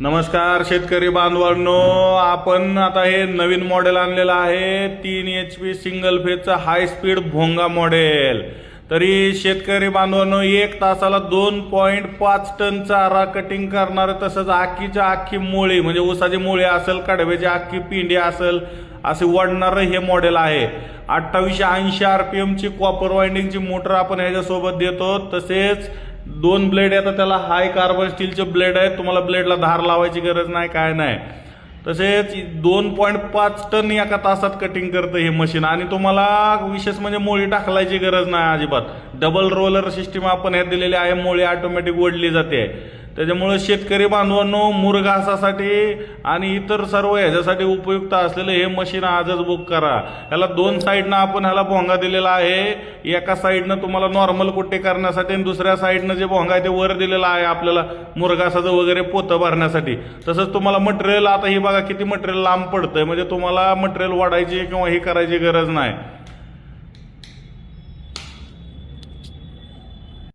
नमस्कार शेतकरी बांधवांनो, आपण आता हे नवीन मॉडेल आणलेलं आहे 3 HP सिंगल फेजचा हाय स्पीड भोंगा मॉडेल। तरी शेतकरी बांधवांनो 1 तासाला 2.5 टन चारा कटिंग करणार, तसंच आखीच्या आखी मोळी म्हणजे ऊसाची मोळी असेल, कडव्याची आखी पिंडी असेल असे वाढणारं हे मॉडेल आहे। 2880 RPM ची कॉपर वाइंडिंगची मोटर आपण ह्याच्यासोबत देतो। तसेच 2 ब्लेड येतात, त्याला हाय कार्बन स्टीलचे ब्लेड आहेत, तुम्हाला ब्लेडला धार लावायची गरज नाही, काय नाही। तसेच 2.5 टन एका तासात कटिंग करतं हे मशीन आणि तुम्हाला विशेष म्हणजे मोळी टाकलायची गरज नाही अजिबात। डबल रोलर सिस्टीम आपण ह्यात दिलेली आहे, मोळी ऑटोमॅटिक ओढली जाते। त्याच्यामुळे शेतकरी बांधवांनो मुरघासासाठी आणि इतर सर्व ह्याच्यासाठी उपयुक्त असलेले हे मशीन आजच बुक करा। ह्याला 2 साईडनं आपण ह्याला भोंगा दिलेला आहे। एका साईडनं तुम्हाला नॉर्मल कुट्टे करण्यासाठी आणि दुसऱ्या साईडनं जे भोंगा आहे ते वर दिलेला आहे आपल्याला मुरघासाचं वगैरे पोतं भरण्यासाठी। तसंच तुम्हाला मटेरियल आता हे बघा किती मटेरियल लांब पडतंय, म्हणजे तुम्हाला मटेरियल वाढायची किंवा हे करायची गरज नाही।